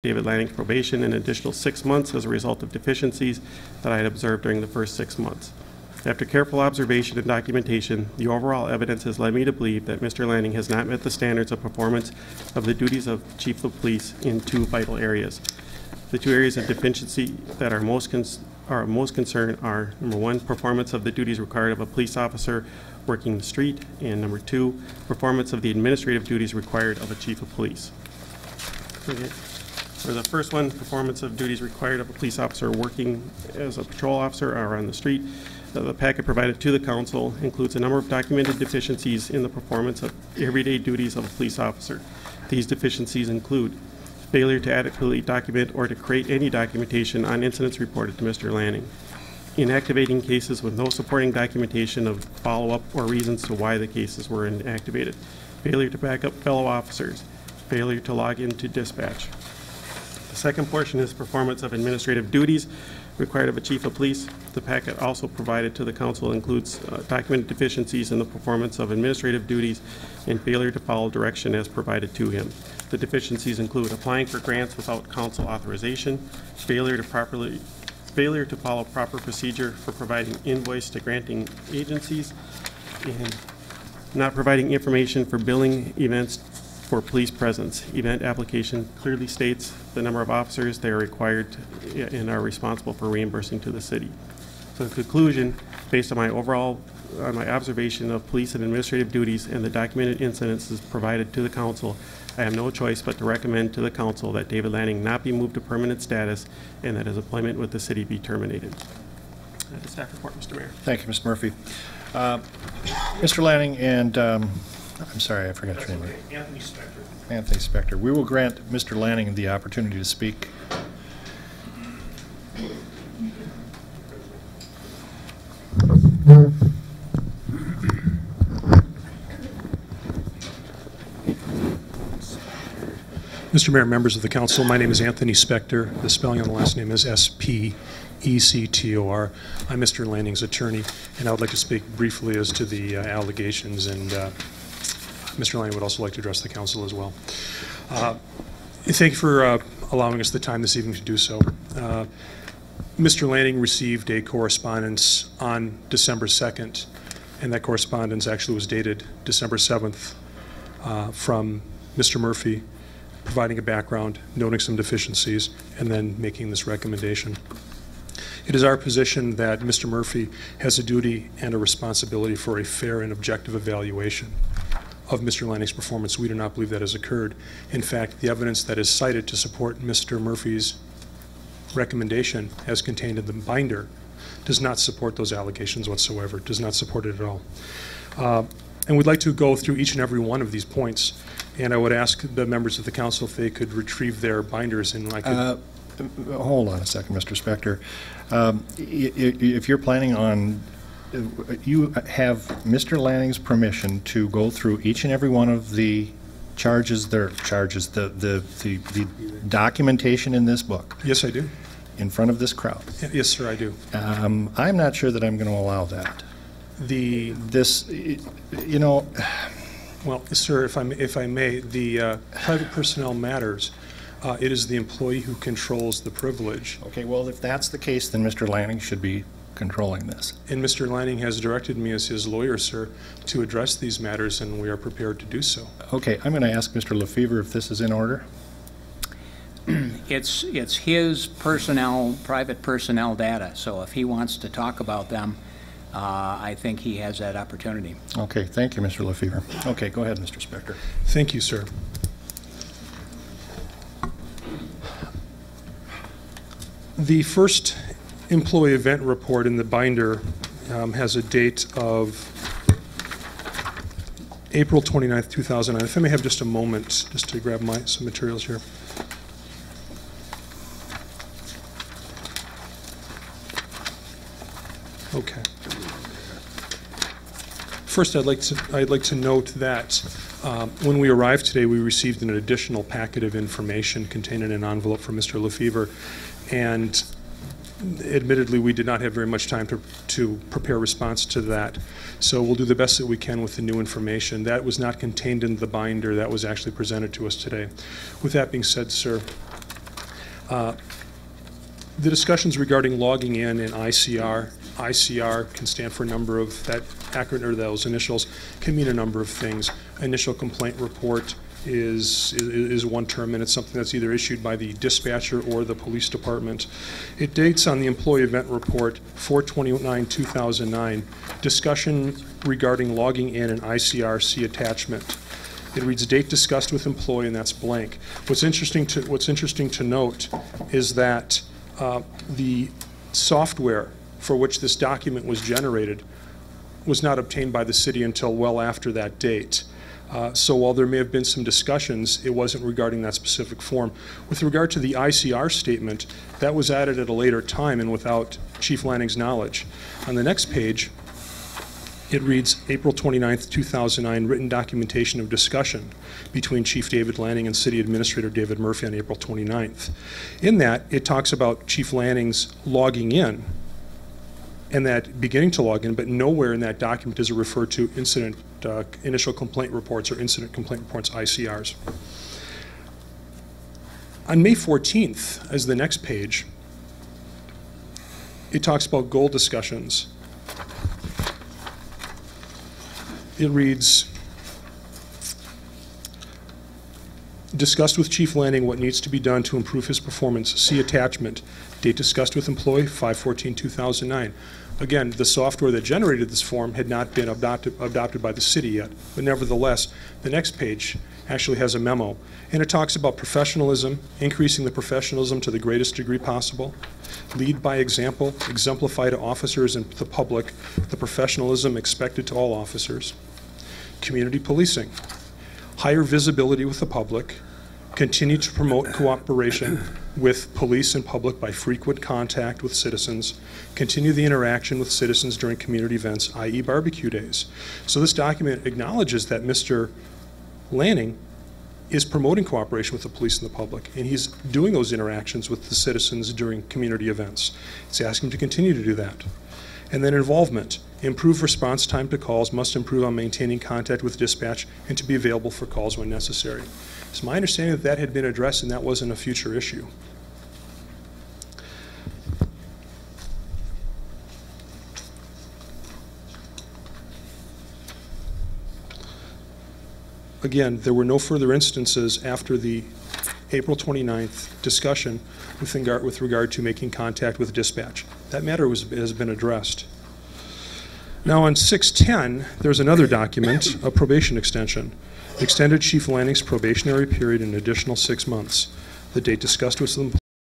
David Lanning's probation an additional 6 months as a result of deficiencies that I had observed during the first 6 months. After careful observation and documentation, the overall evidence has led me to believe that Mr. Lanning has not met the standards of performance of the duties of Chief of Police in 2 vital areas. The 2 areas of deficiency that are most concern are, number 1, performance of the duties required of a police officer working the street, and number 2, performance of the administrative duties required of a Chief of Police. Okay. For the first one, performance of duties required of a police officer working as a patrol officer or on the street. The packet provided to the council includes a number of documented deficiencies in the performance of everyday duties of a police officer. These deficiencies include failure to adequately document or to create any documentation on incidents reported to Mr. Lanning, inactivating cases with no supporting documentation of follow-up or reasons to why the cases were inactivated, failure to back up fellow officers, failure to log into dispatch. The second portion is performance of administrative duties required of a Chief of Police. The packet also provided to the council includes documented deficiencies in the performance of administrative duties and failure to follow direction as provided to him. The deficiencies include applying for grants without council authorization, failure to follow proper procedure for providing invoice to granting agencies, and not providing information for billing events for police presence. Event application clearly states the number of officers they are required and are responsible for reimbursing to the city. So in conclusion, based on my observation of police and administrative duties and the documented incidents provided to the council, I have no choice but to recommend to the council that David Lanning not be moved to permanent status and that his employment with the city be terminated. That is staff report, Mr. Mayor. Thank you, Mr. Murphy. Mr. Lanning and I'm sorry, I forgot your name. Okay. Anthony Spector. Anthony Spector. We will grant Mr. Lanning the opportunity to speak. Mr. Mayor, members of the council, my name is Anthony Spector. The spelling on the last name is S-P-E-C-T-O-R. I'm Mr. Lanning's attorney, and I would like to speak briefly as to the allegations, and Mr. Lanning would also like to address the council as well. Thank you for allowing us the time this evening to do so. Mr. Lanning received a correspondence on December 2nd, and that correspondence actually was dated December 7th from Mr. Murphy, providing a background, noting some deficiencies, and then making this recommendation. It is our position that Mr. Murphy has a duty and a responsibility for a fair and objective evaluation of Mr. Lanning's performance. We do not believe that has occurred. In fact, the evidence that is cited to support Mr. Murphy's recommendation as contained in the binder does not support those allegations whatsoever, does not support it at all. And we'd like to go through each and every one of these points, and I would ask the members of the council if they could retrieve their binders and I could... Hold on a second, Mr. Spector. If you're planning on, you have Mr. Lanning's permission to go through each and every one of the the documentation in this book. Yes, I do. In front of this crowd. Yes, sir, I do. I'm not sure that I'm going to allow that. Well, sir, if I may, the private personnel matters. It is the employee who controls the privilege. Okay, well, if that's the case, then Mr. Lanning should be controlling this. And Mr. Lanning has directed me as his lawyer, sir, to address these matters, and we are prepared to do so. Okay, I'm going to ask Mr. Lefevre if this is in order. It's his private personnel data, so if he wants to talk about them, I think he has that opportunity. Okay, thank you, Mr. Lefevre. Okay, go ahead, Mr. Spector. Thank you, sir. The first employee event report in the binder has a date of April 29th, 2009. If I may have just a moment just to grab some materials here. Okay. First, I'd like to note that when we arrived today, we received an additional packet of information contained in an envelope from Mr. Lefevre, and admittedly, we did not have very much time to prepare a response to that. So we'll do the best that we can with the new information. That was not contained in the binder. That was actually presented to us today. With that being said, sir, The discussions regarding logging in and ICR. ICR can stand for a number of, that acronym or those initials can mean a number of things. Initial complaint report is one term, and it's something that's either issued by the dispatcher or the police department. It dates on the employee event report 4/29/2009. Discussion regarding logging in and ICR, see attachment. It reads date discussed with employee, and that's blank. What's interesting to note is that the software for which this document was generated was not obtained by the city until well after that date. So while there may have been some discussions, it wasn't regarding that specific form. With regard to the ICR statement, that was added at a later time and without Chief Lanning's knowledge. On the next page, it reads April 29th, 2009, written documentation of discussion between Chief David Lanning and City Administrator David Murphy on April 29th. In that, it talks about Chief Lanning's logging in and that beginning to log in, but nowhere in that document does it refer to initial complaint reports or incident complaint reports, ICRs. On May 14th, as the next page, it talks about goal discussions. It reads, discussed with Chief Lanning what needs to be done to improve his performance. See attachment. Date discussed with employee 5/14/2009. Again, the software that generated this form had not been adopted by the city yet, but nevertheless, the next page actually has a memo, and it talks about professionalism, increasing the professionalism to the greatest degree possible, lead by example, exemplify to officers and the public the professionalism expected to all officers, community policing, higher visibility with the public, continue to promote cooperation with police and public by frequent contact with citizens, continue the interaction with citizens during community events, i.e. barbecue days. So this document acknowledges that Mr. Lanning is promoting cooperation with the police and the public, and he's doing those interactions with the citizens during community events. It's asking him to continue to do that. And then involvement. Improve response time to calls, must improve on maintaining contact with dispatch, and to be available for calls when necessary. It's my understanding that that had been addressed and that wasn't a future issue. Again, there were no further instances after the April 29th discussion with regard to making contact with dispatch. That matter has been addressed. Now on 6/10, there's another document, a probation extension. Extended Chief Lanning's probationary period an additional 6 months. The date discussed with